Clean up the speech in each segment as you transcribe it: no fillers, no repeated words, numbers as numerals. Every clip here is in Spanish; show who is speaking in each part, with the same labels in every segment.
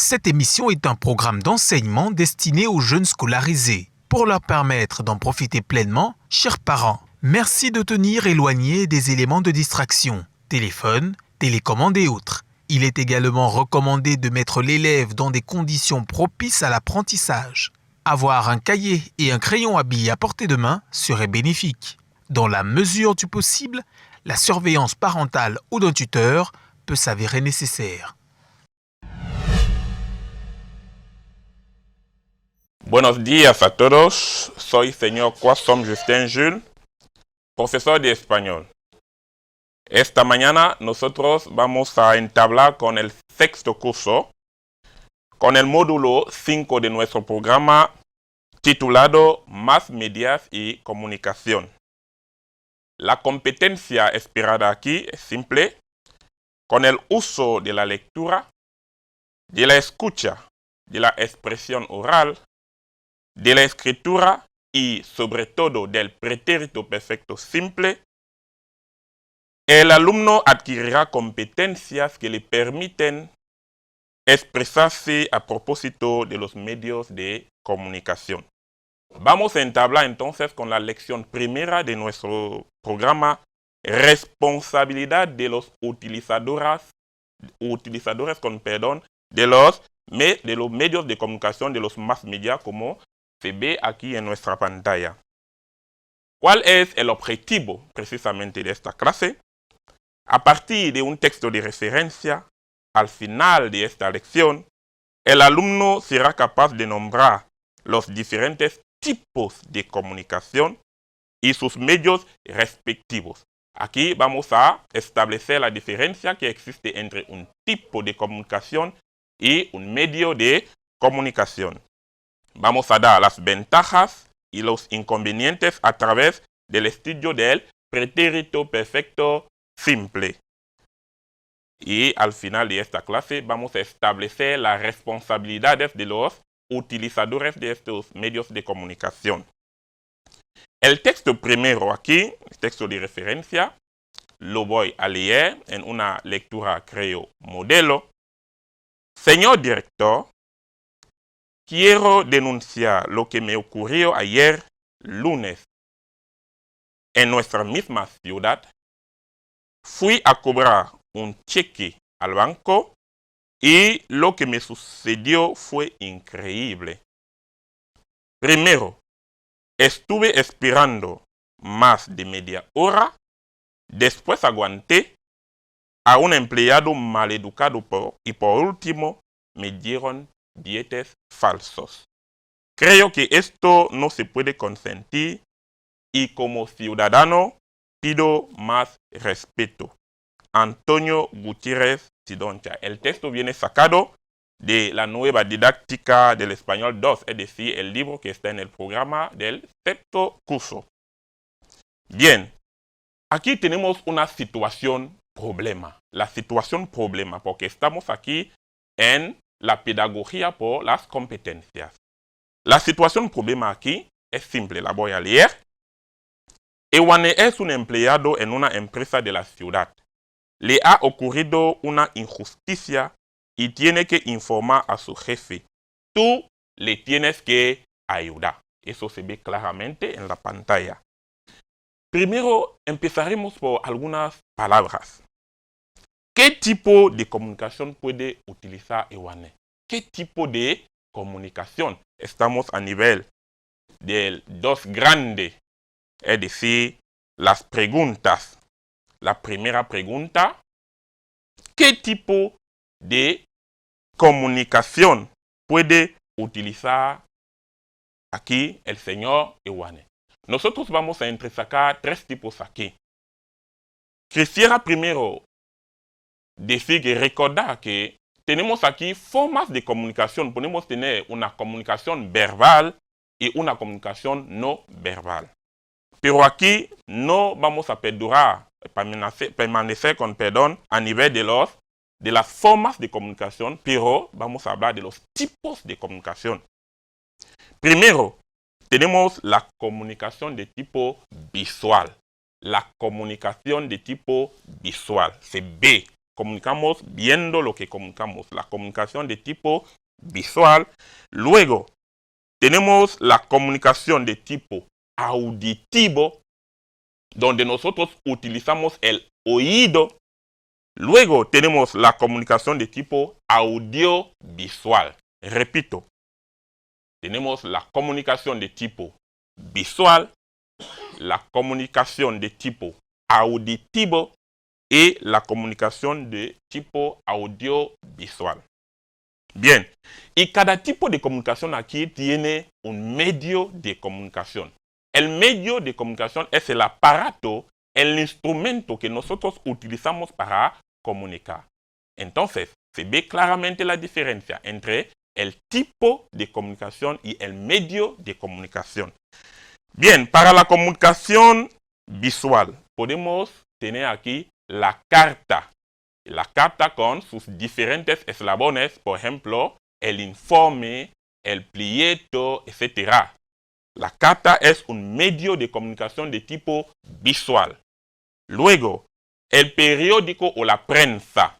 Speaker 1: Cette émission est un programme d'enseignement destiné aux jeunes scolarisés. Pour leur permettre d'en profiter pleinement, chers parents, merci de tenir éloignés des éléments de distraction, téléphone, télécommande et autres. Il est également recommandé de mettre l'élève dans des conditions propices à l'apprentissage. Avoir un cahier et un crayon à billes à portée de main serait bénéfique. Dans la mesure du possible, la surveillance parentale ou d'un tuteur peut s'avérer nécessaire.
Speaker 2: Buenos días a todos, soy señor Quassom Justin Jules, profesor de español. Esta mañana nosotros vamos a entablar con el sexto curso, con el módulo 5 de nuestro programa titulado Más Medias y Comunicación. La competencia esperada aquí es simple, con el uso de la lectura, de la escucha, de la expresión oral, de la escritura y sobre todo del pretérito perfecto simple, el alumno adquirirá competencias que le permiten expresarse a propósito de los medios de comunicación. Vamos a entablar entonces con la lección primera de nuestro programa, responsabilidad de los utilizadores de los medios de comunicación, de los más media, como se ve aquí en nuestra pantalla. ¿Cuál es el objetivo precisamente de esta clase? A partir de un texto de referencia, al final de esta lección, el alumno será capaz de nombrar los diferentes tipos de comunicación y sus medios respectivos. Aquí vamos a establecer la diferencia que existe entre un tipo de comunicación y un medio de comunicación. Vamos a dar las ventajas y los inconvenientes a través del estudio del pretérito perfecto simple. Y al final de esta clase vamos a establecer las responsabilidades de los utilizadores de estos medios de comunicación. El texto primero aquí, el texto de referencia, lo voy a leer en una lectura, creo, modelo. Señor director, quiero denunciar lo que me ocurrió ayer, lunes. En nuestra misma ciudad, fui a cobrar un cheque al banco y lo que me sucedió fue increíble. Primero, estuve esperando más de media hora. Después aguanté a un empleado maleducado y por último me dieron billetes falsos. Creo que esto no se puede consentir y como ciudadano pido más respeto. Antonio Gutiérrez Sidoncha. El texto viene sacado de la nueva didáctica del español 2, es decir, el libro que está en el programa del sexto curso. Bien, aquí tenemos una situación problema. La situación problema, porque estamos aquí en la pedagogía por las competencias. La situación problema aquí es simple, la voy a leer. Ewane es un empleado en una empresa de la ciudad. Le ha ocurrido una injusticia y tiene que informar a su jefe. Tú le tienes que ayudar. Eso se ve claramente en la pantalla. Primero empezaremos por algunas palabras. ¿Qué tipo de comunicación puede utilizar Ewane? ¿Qué tipo de comunicación? Estamos a nivel del 2 grande, es decir, las preguntas. La primera pregunta, ¿qué tipo de comunicación puede utilizar aquí el señor Ewane? Nosotros vamos a entresacar 3 tipos aquí. Quisiera primero decir que recordar que tenemos aquí formas de comunicación. Podemos tener una comunicación verbal y una comunicación no verbal. Pero aquí no vamos a permanecer con perdón a nivel de las formas de comunicación, pero vamos a hablar de los tipos de comunicación. Primero, tenemos la comunicación de tipo visual. La comunicación de tipo visual se ve. comunicamos viendo lo que comunicamos, la comunicación de tipo visual. Luego, tenemos la comunicación de tipo auditivo, donde nosotros utilizamos el oído. Luego, tenemos la comunicación de tipo audiovisual. Repito, tenemos la comunicación de tipo visual, la comunicación de tipo auditivo y la comunicación de tipo audiovisual. Bien, y cada tipo de comunicación aquí tiene un medio de comunicación. El medio de comunicación es el aparato, el instrumento que nosotros utilizamos para comunicar. Entonces, se ve claramente la diferencia entre el tipo de comunicación y el medio de comunicación. Bien, para la comunicación visual, podemos tener aquí la carta. La carta con sus diferentes eslabones, por ejemplo, el informe, el plieto, etc. La carta es un medio de comunicación de tipo visual. Luego, el periódico o la prensa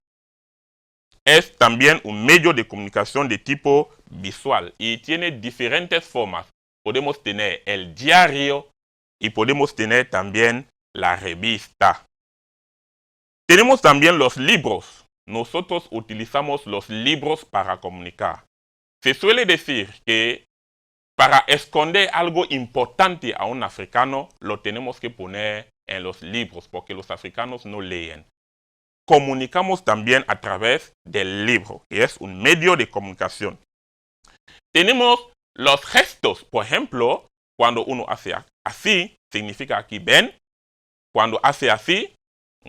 Speaker 2: es también un medio de comunicación de tipo visual y tiene diferentes formas. Podemos tener el diario y podemos tener también la revista. Tenemos también los libros. Nosotros utilizamos los libros para comunicar. Se suele decir que para esconder algo importante a un africano, lo tenemos que poner en los libros, porque los africanos no leen. Comunicamos también a través del libro, que es un medio de comunicación. Tenemos los gestos, por ejemplo, cuando uno hace así, significa aquí ven. Cuando hace así,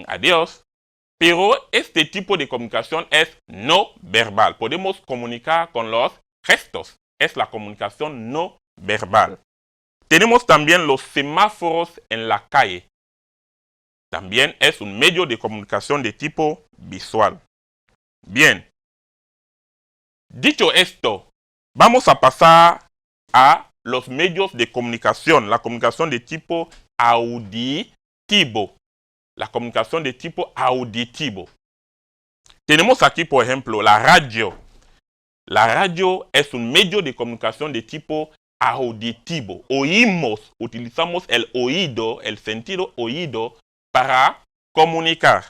Speaker 2: adiós. Pero este tipo de comunicación es no verbal. Podemos comunicar con los gestos. Es la comunicación no verbal. Tenemos también los semáforos en la calle. También es un medio de comunicación de tipo visual. Bien. Dicho esto, vamos a pasar a los medios de comunicación. La comunicación de tipo auditivo. La comunicación de tipo auditivo. Tenemos aquí, por ejemplo, la radio. La radio es un medio de comunicación de tipo auditivo. Oímos, utilizamos el oído, el sentido oído para comunicar.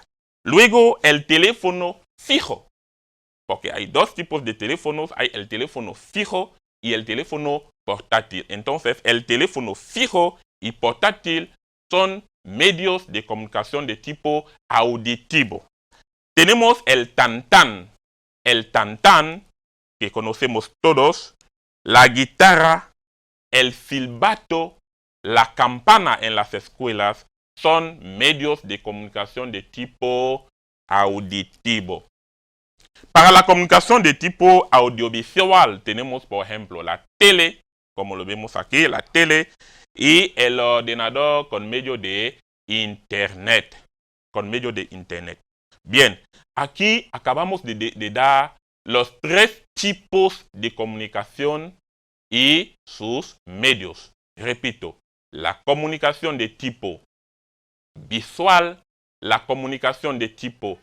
Speaker 2: Luego, el teléfono fijo. Porque hay dos tipos de teléfonos. Hay el teléfono fijo y el teléfono portátil. Entonces, el teléfono fijo y portátil son medios de comunicación de tipo auditivo. Tenemos el tantán. El tantán, que conocemos todos, la guitarra, el silbato, la campana en las escuelas, son medios de comunicación de tipo auditivo. Para la comunicación de tipo audiovisual tenemos, por ejemplo, la tele, como lo vemos aquí, la tele, y el ordenador con medio de Internet. Bien, aquí acabamos de dar los tres tipos de comunicación y sus medios. Repito, la comunicación de tipo visual, la comunicación de tipo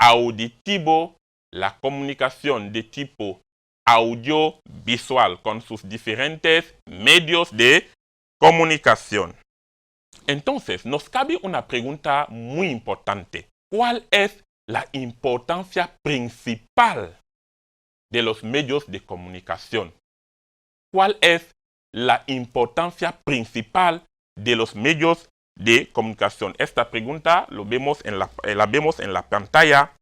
Speaker 2: auditivo, la comunicación de tipo audiovisual con sus diferentes medios de comunicación. Entonces, nos cabe una pregunta muy importante. ¿Cuál es la importancia principal de los medios de comunicación? ¿Cuál es la importancia principal de los medios de comunicación? Esta pregunta la vemos en la pantalla.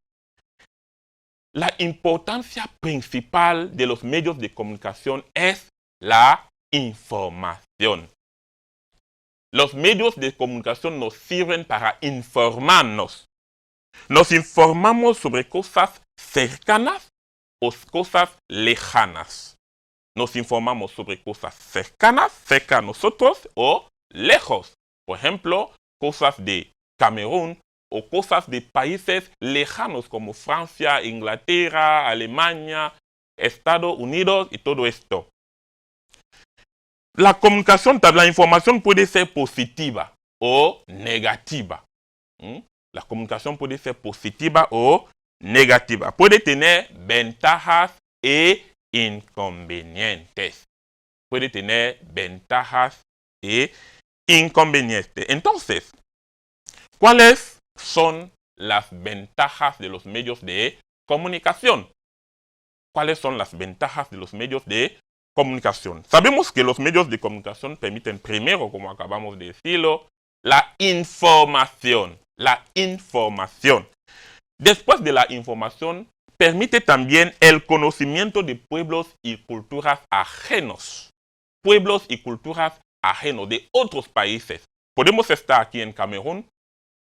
Speaker 2: La importancia principal de los medios de comunicación es la información. Los medios de comunicación nos sirven para informarnos. Nos informamos sobre cosas cercanas o cosas lejanas. Nos informamos sobre cosas cercanas, cerca a nosotros, o lejos. Por ejemplo, cosas de Camerún o cosas de países lejanos como Francia, Inglaterra, Alemania, Estados Unidos y todo esto. La comunicación, la información puede ser positiva o negativa. La comunicación puede ser positiva o negativa. Puede tener ventajas e inconvenientes. Puede tener ventajas e inconvenientes. Entonces, ¿cuáles son las ventajas de los medios de comunicación? ¿Cuáles son las ventajas de los medios de comunicación? Sabemos que los medios de comunicación permiten primero, como acabamos de decirlo, la información. La información. Después de la información, permite también el conocimiento de pueblos y culturas ajenos. Pueblos y culturas ajenos de otros países. Podemos estar aquí en Camerún.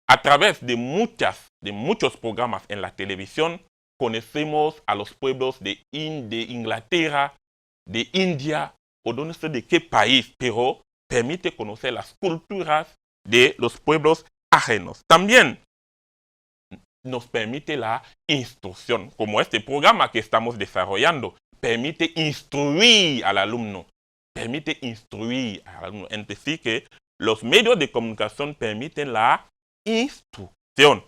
Speaker 2: A través de muchos programas en la televisión, conocemos a los pueblos de Inglaterra, de India o no sé de qué país, pero permite conocer las culturas de los pueblos ajenos. También nos permite la instrucción, como este programa que estamos desarrollando, permite instruir al alumno. Permite instruir al alumno. Es decir, que los medios de comunicación permiten la instrucción.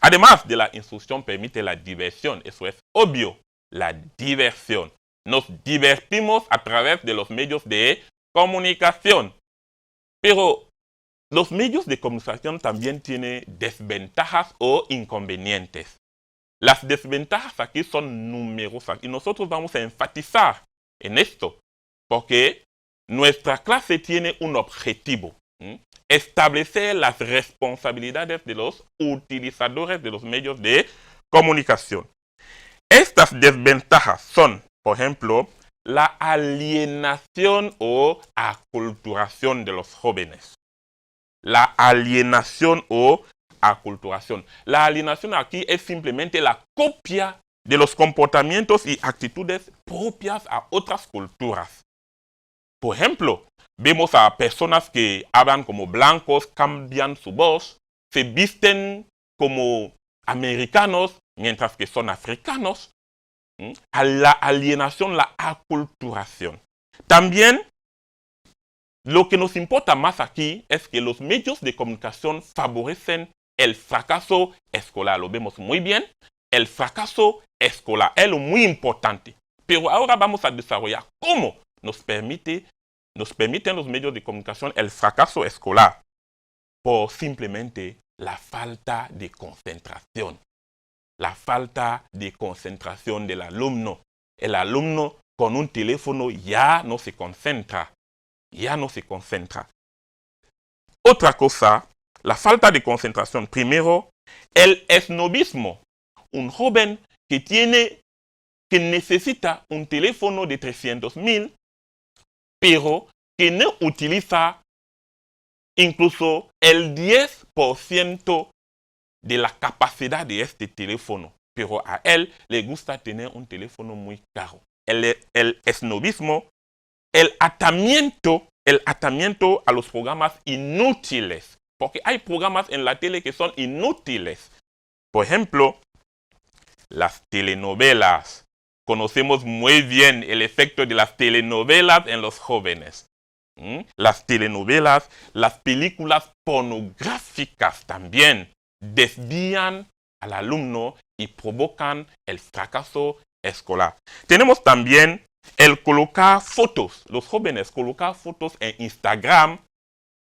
Speaker 2: Además de la instrucción, permite la diversión. Eso es obvio, la diversión. Nos divertimos a través de los medios de comunicación. Pero los medios de comunicación también tienen desventajas o inconvenientes. Las desventajas aquí son numerosas y nosotros vamos a enfatizar en esto porque nuestra clase tiene un objetivo. Establecer las responsabilidades de los utilizadores de los medios de comunicación. Estas desventajas son, por ejemplo, la alienación o aculturación de los jóvenes. La alienación o aculturación. La alienación aquí es simplemente la copia de los comportamientos y actitudes propias a otras culturas. Por ejemplo, vemos a personas que hablan como blancos, cambian su voz, se visten como americanos, mientras que son africanos. A la alienación, la aculturación. También, lo que nos importa más aquí es que los medios de comunicación favorecen el fracaso escolar. Lo vemos muy bien. El fracaso escolar es lo muy importante. Pero ahora vamos a desarrollar cómo nos permiten los medios de comunicación el fracaso escolar por simplemente la falta de concentración. La falta de concentración del alumno. El alumno con un teléfono ya no se concentra. Ya no se concentra. Otra cosa, la falta de concentración. Primero, el esnobismo. Un joven que necesita un teléfono de 300,000, pero que no utiliza incluso el 10% de la capacidad de este teléfono. Pero a él le gusta tener un teléfono muy caro. El esnobismo, el atamiento a los programas inútiles. Porque hay programas en la tele que son inútiles. Por ejemplo, las telenovelas. Conocemos muy bien el efecto de las telenovelas en los jóvenes. Las telenovelas, las películas pornográficas también desvían al alumno y provocan el fracaso escolar. Tenemos también el colocar fotos. Los jóvenes colocan fotos en Instagram,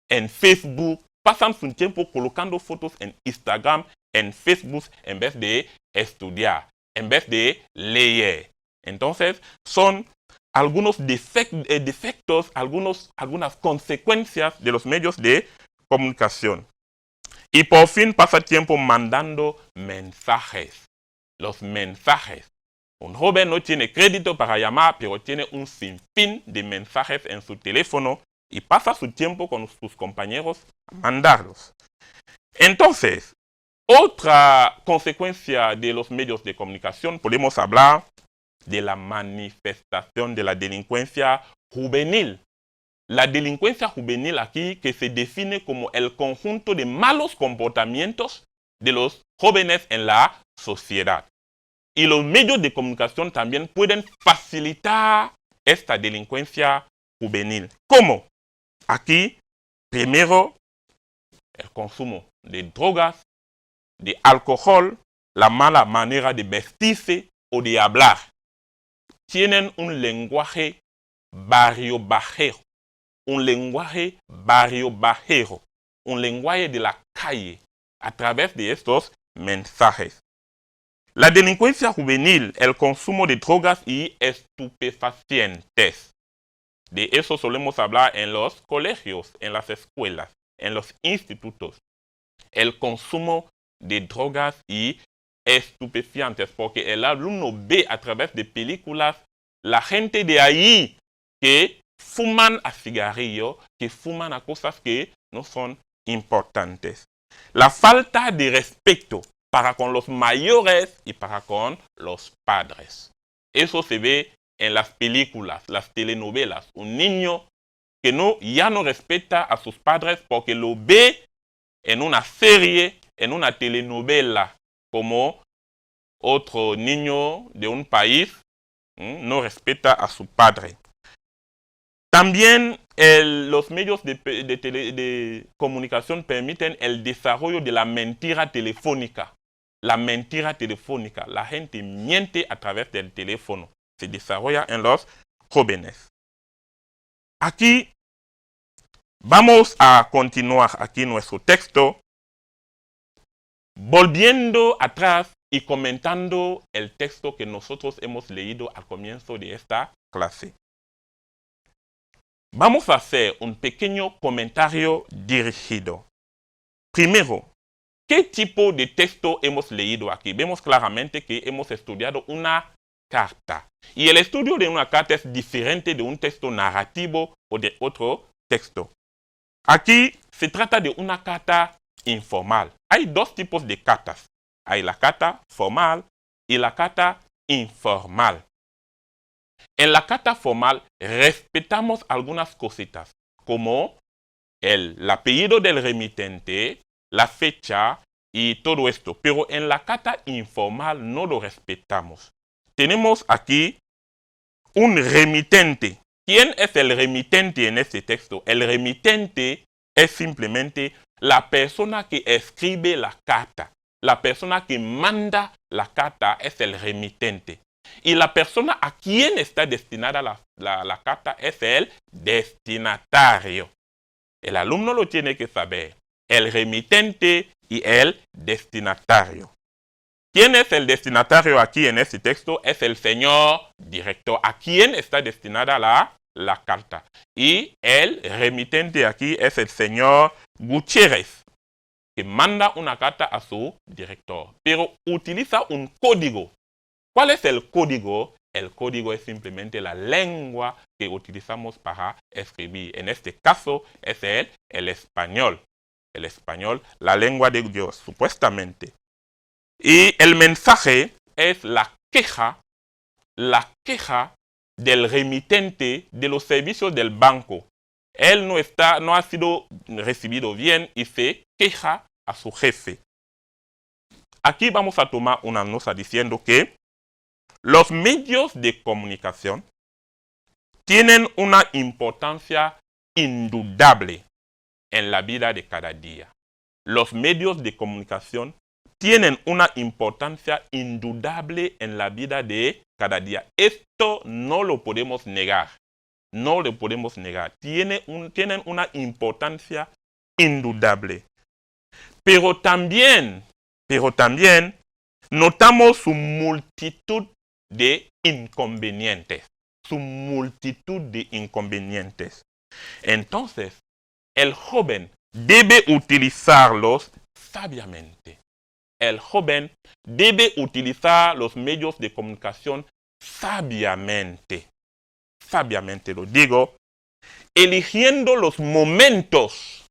Speaker 2: en Facebook, pasan su tiempo colocando fotos en Instagram, en Facebook, en vez de estudiar, en vez de leer. Entonces, son algunos defectos, algunas consecuencias de los medios de comunicación. Y por fin pasa tiempo mandando mensajes. Los mensajes. Un joven no tiene crédito para llamar, pero tiene un sinfín de mensajes en su teléfono y pasa su tiempo con sus compañeros a mandarlos. Entonces, otra consecuencia de los medios de comunicación, podemos hablar de la manifestación de la delincuencia juvenil. La delincuencia juvenil aquí que se define como el conjunto de malos comportamientos de los jóvenes en la sociedad. Y los medios de comunicación también pueden facilitar esta delincuencia juvenil. ¿Cómo? Aquí, primero, el consumo de drogas, de alcohol, la mala manera de vestirse o de hablar. Tienen un lenguaje barrio bajero, un lenguaje de la calle, a través de estos mensajes. La delincuencia juvenil, el consumo de drogas y estupefacientes. De eso solemos hablar en los colegios, en las escuelas, en los institutos. El consumo de drogas y estupefacientes, porque el alumno ve a través de películas la gente de ahí que fuman a cigarrillo, que fuman a cosas que no son importantes. La falta de respeto para con los mayores y para con los padres. Eso se ve en las películas, las telenovelas. Un niño que ya no respeta a sus padres porque lo ve en una serie, en una telenovela, como otro niño de un país no respeta a su padre. También los medios de comunicación permiten el desarrollo de la mentira telefónica. La mentira telefónica, la gente miente a través del teléfono. Se desarrolla en los jóvenes. Aquí vamos a continuar aquí nuestro texto, volviendo atrás y comentando el texto que nosotros hemos leído al comienzo de esta clase. Vamos a hacer un pequeño comentario dirigido. Primero, ¿qué tipo de texto hemos leído aquí? Vemos claramente que hemos estudiado una carta. Y el estudio de una carta es diferente de un texto narrativo o de otro texto. Aquí se trata de una carta informal. Hay dos tipos de cartas. Hay la carta formal y la carta informal. En la carta formal respetamos algunas cositas, como el apellido del remitente, la fecha y todo esto. Pero en la carta informal no lo respetamos. Tenemos aquí un remitente. ¿Quién es el remitente en este texto? El remitente es simplemente la persona que escribe la carta. La persona que manda la carta es el remitente. Y la persona a quien está destinada la carta es el destinatario. El alumno lo tiene que saber. El remitente y el destinatario. ¿Quién es el destinatario aquí en este texto? Es el señor director. ¿A quién está destinada la carta? Y el remitente aquí es el señor Gutiérrez, que manda una carta a su director. Pero utiliza un código. ¿Cuál es el código? El código es simplemente la lengua que utilizamos para escribir. En este caso es el español. El español, la lengua de Dios, supuestamente. Y el mensaje es la queja del remitente de los servicios del banco. Él no ha sido recibido bien y se queja a su jefe. Aquí vamos a tomar una nota diciendo que los medios de comunicación tienen una importancia indudable en la vida de cada día. Los medios de comunicación tienen una importancia indudable en la vida de cada día. Esto no lo podemos negar. No lo podemos negar. Tienen una importancia indudable. Pero también notamos su multitud de inconvenientes. Su multitud de inconvenientes. Entonces, el joven debe utilizarlos sabiamente. El joven debe utilizar los medios de comunicación sabiamente. Sabiamente lo digo, eligiendo los momentos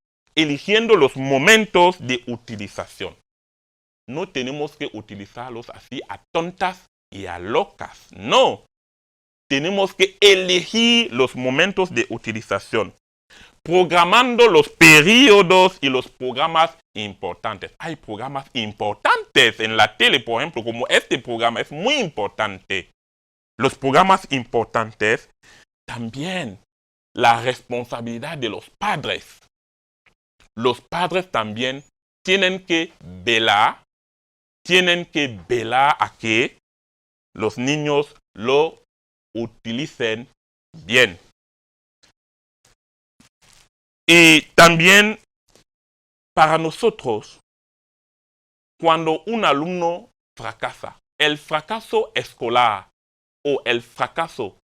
Speaker 2: de utilización. No tenemos que utilizarlos así a tontas y a locas. No. Tenemos que elegir los momentos de utilización, programando los periodos y los programas importantes. Hay programas importantes en la tele, por ejemplo, como este programa es muy importante. Los programas importantes, también la responsabilidad de los padres. Los padres también tienen que velar tienen que velar a que los niños lo utilicen bien. Y también para nosotros, cuando un alumno fracasa, el fracaso escolar o el fracaso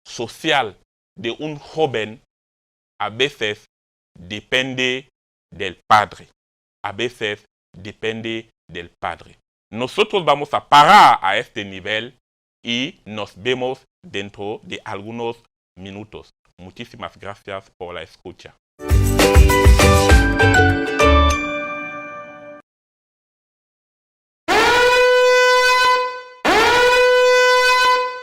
Speaker 2: social de un joven a veces depende del padre. A veces depende del padre. Nosotros vamos a parar a este nivel y nos vemos dentro de algunos minutos. Muchísimas gracias por la escucha.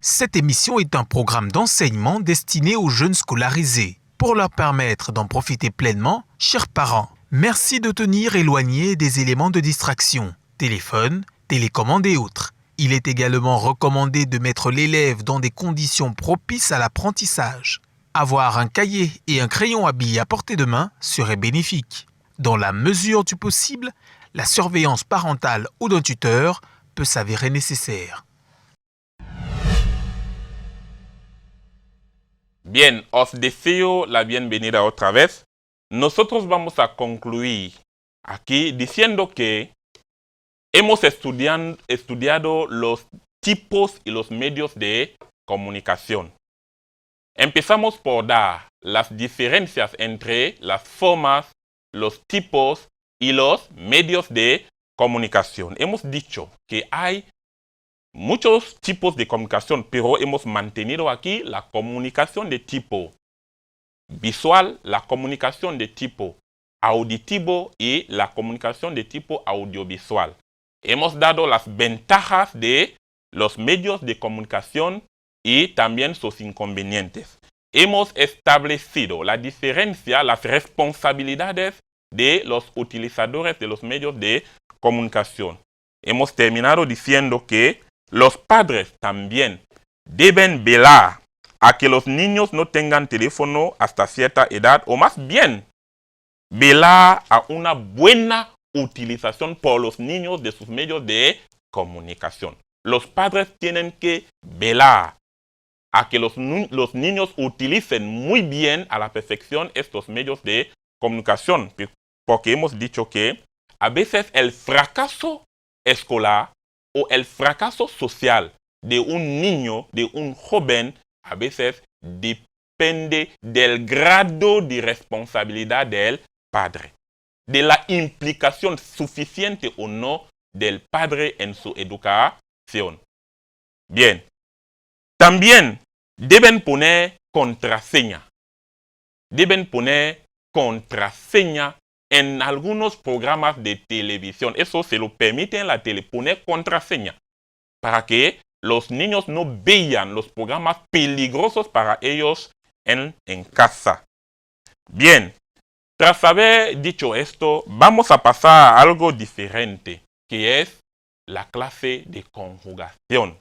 Speaker 1: Cette émission est un programme d'enseignement destiné aux jeunes scolarisés. Pour leur permettre d'en profiter pleinement, chers parents, merci de tenir éloigné des éléments de distraction, téléphone, télécommande et autres. Il est également recommandé de mettre l'élève dans des conditions propices à l'apprentissage. Avoir un cahier et un crayon à billes à portée de main serait bénéfique. Dans la mesure du possible, la surveillance parentale ou d'un tuteur peut s'avérer nécessaire.
Speaker 2: Bien, os deseo la bienvenida otra vez. Nosotros vamos a concluir aquí diciendo que hemos estudiado los tipos y los medios de comunicación. Empezamos por dar las diferencias entre las formas, los tipos y los medios de comunicación. Hemos dicho que hay muchos tipos de comunicación, pero hemos mantenido aquí la comunicación de tipo visual, la comunicación de tipo auditivo y la comunicación de tipo audiovisual. Hemos dado las ventajas de los medios de comunicación y también sus inconvenientes. Hemos establecido la diferencia, las responsabilidades de los utilizadores de los medios de comunicación. Hemos terminado diciendo que los padres también deben velar a que los niños no tengan teléfono hasta cierta edad, o más bien velar a una buena utilización por los niños de sus medios de comunicación. Los padres tienen que velar a que los niños utilicen muy bien a la perfección estos medios de comunicación, porque hemos dicho que a veces el fracaso escolar o el fracaso social de un niño, de un joven, a veces depende del grado de responsabilidad del padre, de la implicación suficiente o no del padre en su educación. Bien, también deben poner contraseña. Deben poner contraseña en algunos programas de televisión. Eso se lo permite en la tele, poner contraseña para que los niños no vean los programas peligrosos para ellos en casa. Bien, tras haber dicho esto, vamos a pasar a algo diferente, que es la clase de conjugación.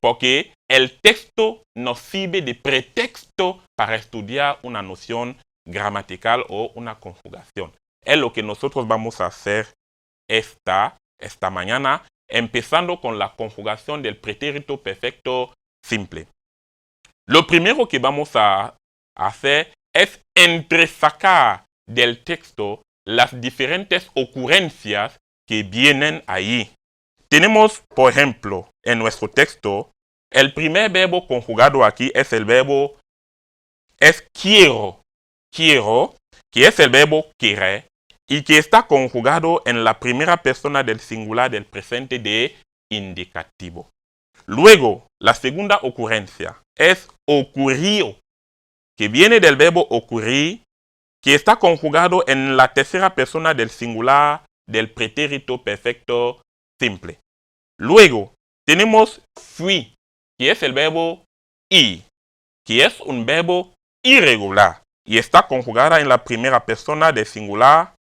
Speaker 2: Porque el texto nos sirve de pretexto para estudiar una noción gramatical o una conjugación. Es lo que nosotros vamos a hacer esta mañana, empezando con la conjugación del pretérito perfecto simple. Lo primero que vamos a hacer es entresacar del texto las diferentes ocurrencias que vienen ahí. Tenemos, por ejemplo, en nuestro texto, el primer verbo conjugado aquí es el verbo quiero, que es el verbo querer, y que está conjugado en la primera persona del singular del presente de indicativo. Luego, la segunda ocurrencia es ocurrió, que viene del verbo ocurrir, que está conjugado en la tercera persona del singular del pretérito perfecto simple. Luego, tenemos fui, que es el verbo ir, que es un verbo irregular y está conjugada en la primera persona del singular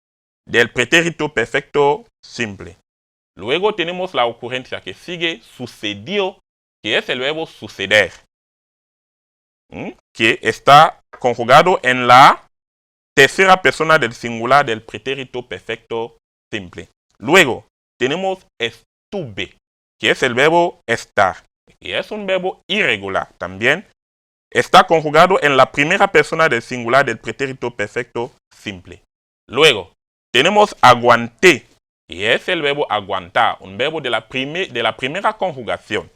Speaker 2: del pretérito perfecto simple. Luego tenemos la ocurrencia que sigue, sucedió, que es el verbo suceder, que está conjugado en la tercera persona del singular del pretérito perfecto simple. Luego tenemos estuve, que es el verbo estar, y es un verbo irregular también. Está conjugado en la primera persona del singular del pretérito perfecto simple. Luego, tenemos aguanté, y es el verbo aguantar, un verbo de la primera conjugación,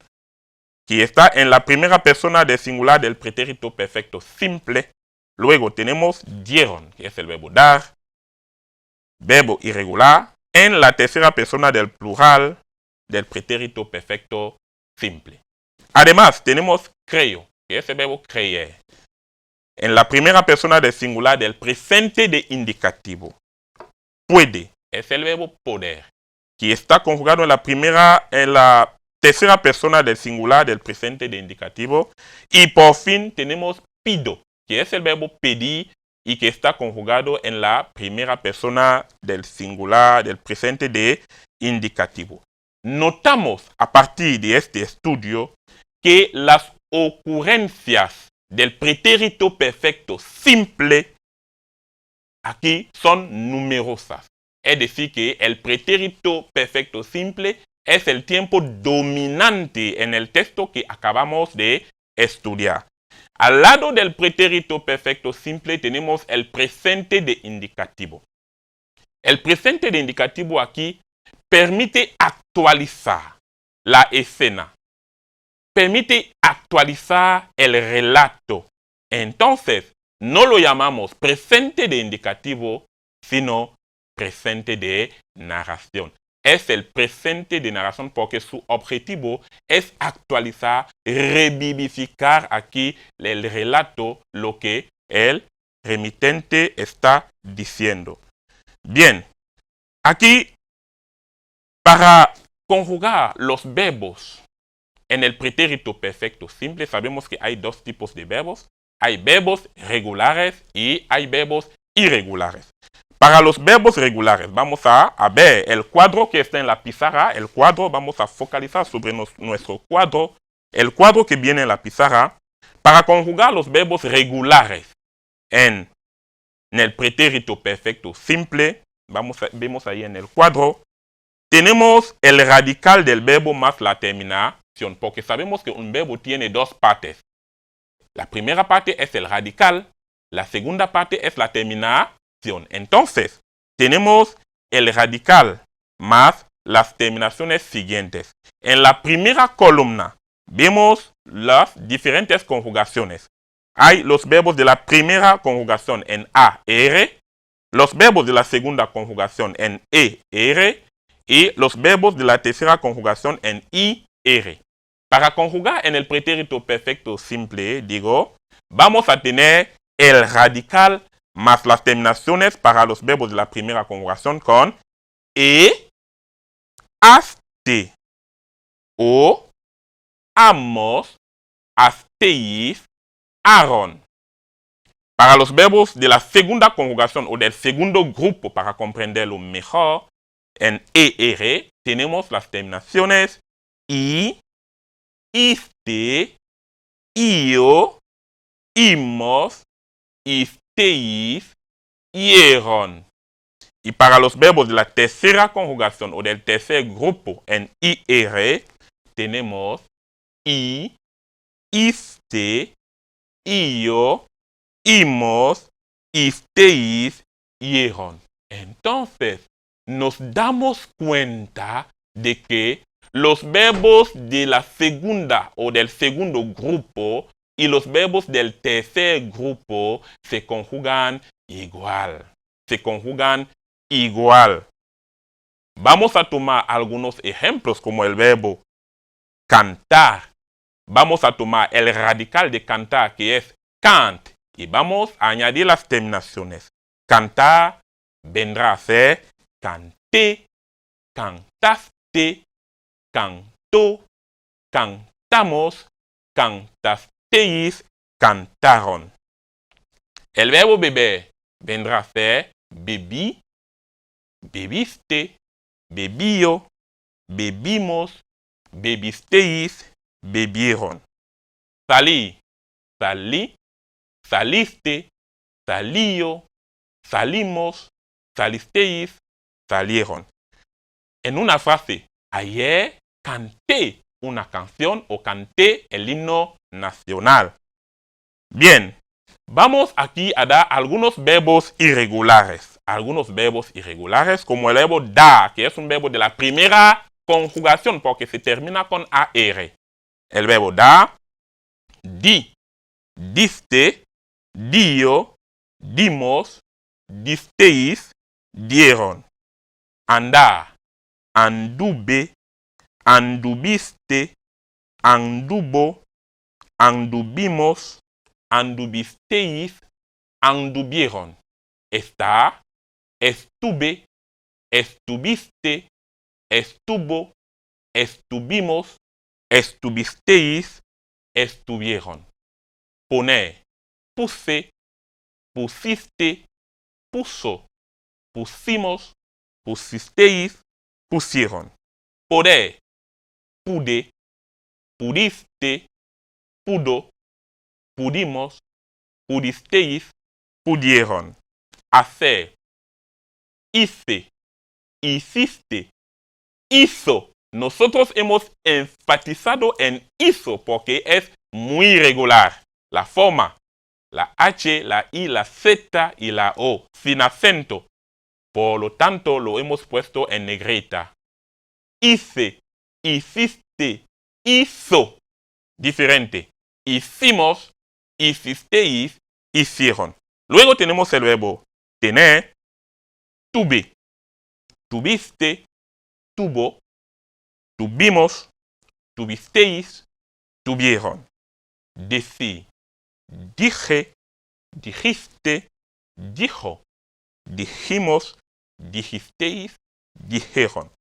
Speaker 2: que está en la primera persona del singular del pretérito perfecto simple. Luego tenemos dieron, que es el verbo dar, verbo irregular, en la tercera persona del plural del pretérito perfecto simple. Además, tenemos creo, que es el verbo creer, en la primera persona del singular del presente de indicativo. Puede, es el verbo poder, que está conjugado en la tercera persona del singular del presente de indicativo. Y por fin tenemos pido, que es el verbo pedir y que está conjugado en la primera persona del singular del presente de indicativo. Notamos a partir de este estudio que las ocurrencias del pretérito perfecto simple aquí son numerosas. Es decir, que el pretérito perfecto simple es el tiempo dominante en el texto que acabamos de estudiar. Al lado del pretérito perfecto simple tenemos el presente de indicativo. El presente de indicativo aquí permite actualizar la escena, permite actualizar el relato. Entonces, no lo llamamos presente de indicativo, sino presente de narración. Es el presente de narración porque su objetivo es actualizar, revivificar aquí el relato, lo que el remitente está diciendo. Bien, aquí para conjugar los verbos en el pretérito perfecto simple, sabemos que hay dos tipos de verbos. Hay verbos regulares y hay verbos irregulares. Para los verbos regulares, vamos a ver el cuadro que está en la pizarra. El cuadro, vamos a focalizar sobre nuestro cuadro. El cuadro que viene en la pizarra. Para conjugar los verbos regulares en el pretérito perfecto simple, vemos ahí en el cuadro, tenemos el radical del verbo más la terminación, porque sabemos que un verbo tiene dos partes. La primera parte es el radical, la segunda parte es la terminación. Entonces, tenemos el radical más las terminaciones siguientes. En la primera columna vemos las diferentes conjugaciones. Hay los verbos de la primera conjugación en A, R, los verbos de la segunda conjugación en E, R, y los verbos de la tercera conjugación en I, R. Para conjugar en el pretérito perfecto simple, vamos a tener el radical más las terminaciones para los verbos de la primera conjugación con E, aste, o, amos, asteis, aron. Para los verbos de la segunda conjugación o del segundo grupo, para comprenderlo mejor, en ER tenemos las terminaciones I, iste, io, imos, isteis, hieron. Y para los verbos de la tercera conjugación o del tercer grupo en IR, tenemos I, iste, io, imos, isteis, hieron. Entonces, nos damos cuenta de que los verbos de la segunda o del segundo grupo y los verbos del tercer grupo se conjugan igual. Se conjugan igual. Vamos a tomar algunos ejemplos como el verbo cantar. Vamos a tomar el radical de cantar que es cant y vamos a añadir las terminaciones. Cantar vendrá a ser canté, cantaste, cantó, cantamos, cantasteis, cantaron. El verbo beber vendrá a ser bebí, bebiste, bebío, bebimos, bebisteis, bebieron. Salir, salí, saliste, salío, salimos, salisteis, salieron. en una frase, ayer canté una canción o canté el himno nacional. Bien, vamos aquí a dar algunos verbos irregulares. Algunos verbos irregulares como el verbo dar, que es un verbo de la primera conjugación porque se termina con AR. El verbo dar, di, diste, dio, dimos, disteis, dieron. Andar, anduve, anduviste, anduvo, anduvimos, anduvisteis, anduvieron. Estar, estuve, estuviste, estuvo, estuvimos, estuvisteis, estuvieron. Poner, puse, pusiste, puso, pusimos, pusisteis, pusieron. Poder, pude, pudiste, pudo, pudimos, pudisteis, pudieron. Hacer, hice, hiciste, hizo. Nosotros hemos enfatizado en hizo porque es muy regular. La forma, la H, la I, la Z y la O, sin acento. Por lo tanto, lo hemos puesto en negrita. Hice, hiciste, hizo. Diferente. Hicimos, hicisteis, hicieron. Luego tenemos el verbo tener, tuve, tuviste, tuvo, tuvimos, tuvisteis, tuvieron. Decir, dije, dijiste, dijo, dijimos, dijisteis, dijeron.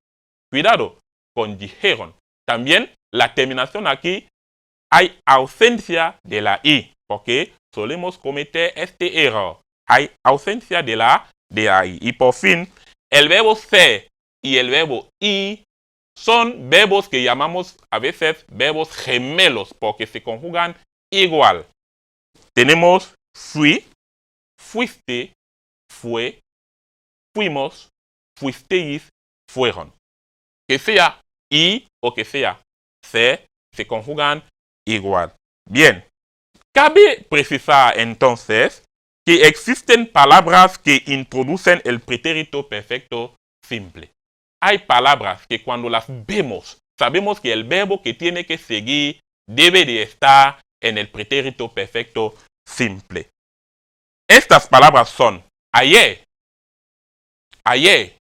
Speaker 2: Cuidado con dijeron. También la terminación aquí hay ausencia de la I, porque solemos cometer este error. Hay ausencia de la I. Y por fin, el verbo ser y el verbo i son verbos que llamamos a veces verbos gemelos, porque se conjugan igual. Tenemos fui, fuiste, fue, fuimos, fuisteis, fueron. Que sea i o que sea ser, se conjugan igual. Bien, cabe precisar entonces que existen palabras que introducen el pretérito perfecto simple. Hay palabras que cuando las vemos, sabemos que el verbo que tiene que seguir debe de estar en el pretérito perfecto simple. Estas palabras son ayer. Ayer,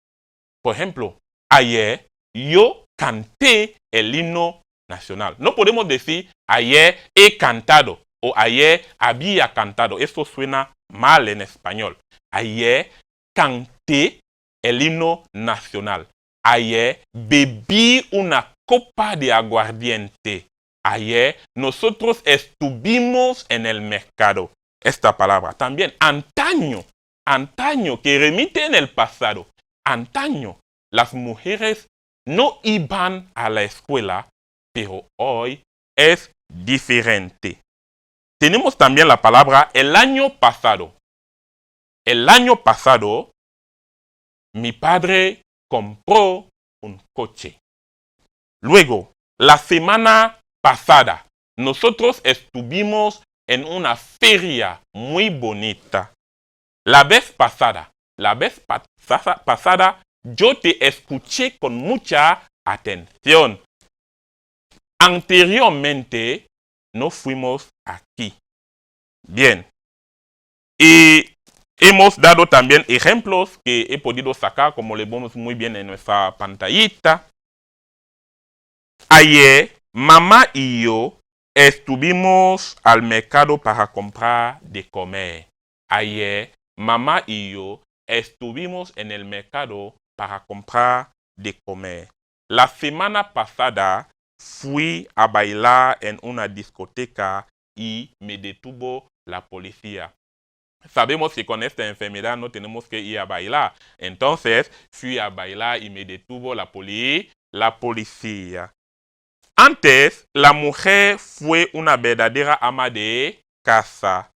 Speaker 2: por ejemplo, ayer yo canté el himno nacional. No podemos decir ayer he cantado o ayer había cantado. Esto suena mal en español. Ayer canté el himno nacional. Ayer bebí una copa de aguardiente. Ayer nosotros estuvimos en el mercado. Esta palabra también, antaño, antaño, que remite en el pasado. Antaño, las mujeres no iban a la escuela, pero hoy es diferente. Tenemos también la palabra el año pasado. El año pasado, mi padre compró un coche. Luego, la semana pasada, nosotros estuvimos en una feria muy bonita. La vez pasada, yo te escuché con mucha atención. Anteriormente, no fuimos aquí. Bien. Y hemos dado también ejemplos que he podido sacar, como le vemos muy bien en nuestra pantallita. Ayer, mamá y yo estuvimos al mercado para comprar de comer. Ayer, mamá y yo estuvimos en el mercado para comprar de comer. La semana pasada fui a bailar en una discoteca y me detuvo la policía. Sabemos que con esta enfermedad no tenemos que ir a bailar. Entonces, fui a bailar y me detuvo la policía. Antes, la mujer fue una verdadera ama de casa,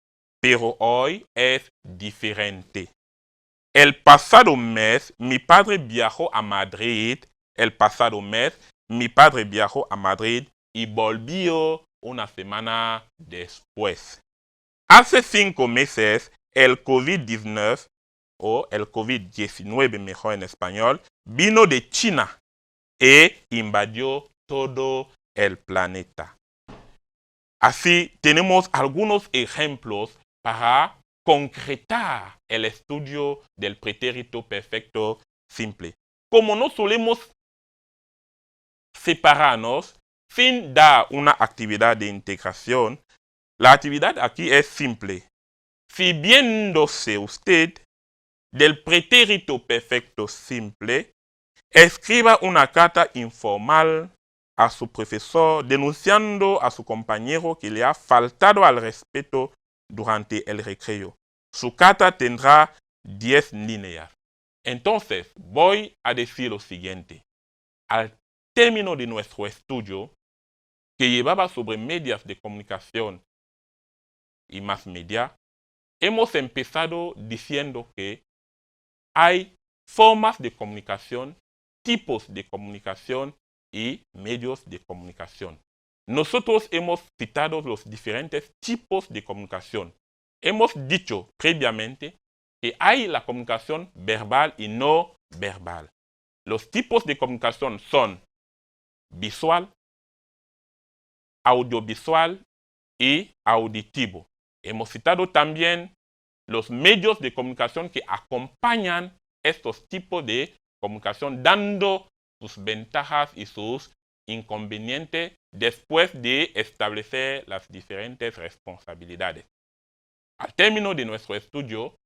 Speaker 2: pero hoy es diferente. El pasado mes, mi padre viajó a Madrid el pasado mes, mi padre viajó a Madrid y volvió una semana después. Hace 5 meses, el COVID-19, o el COVID-19 mejor en español, vino de China e invadió todo el planeta. Así, tenemos algunos ejemplos para concretar el estudio del pretérito perfecto simple. Como no solemos separarnos sin dar una actividad de integración, la actividad aquí es simple. Sirviéndose usted del pretérito perfecto simple, escriba una carta informal a su profesor denunciando a su compañero que le ha faltado al respeto durante el recreo. Su carta tendrá 10 líneas. Entonces, voy a decir lo siguiente. Al término de nuestro estudio, que llevaba sobre medios de comunicación y más media, hemos empezado diciendo que hay formas de comunicación, tipos de comunicación y medios de comunicación. Nosotros hemos citado los diferentes tipos de comunicación. Hemos dicho previamente que hay la comunicación verbal y no verbal. Los tipos de comunicación son visual, audiovisual y auditivo. Hemos citado también los medios de comunicación que acompañan estos tipos de comunicación, dando sus ventajas y sus inconvenientes después de establecer las diferentes responsabilidades. Al término de nuestro estudio,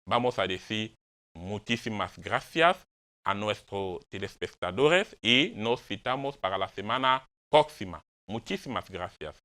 Speaker 2: vamos a decir muchísimas gracias a nuestros telespectadores y nos citamos para la semana próxima. Muchísimas gracias.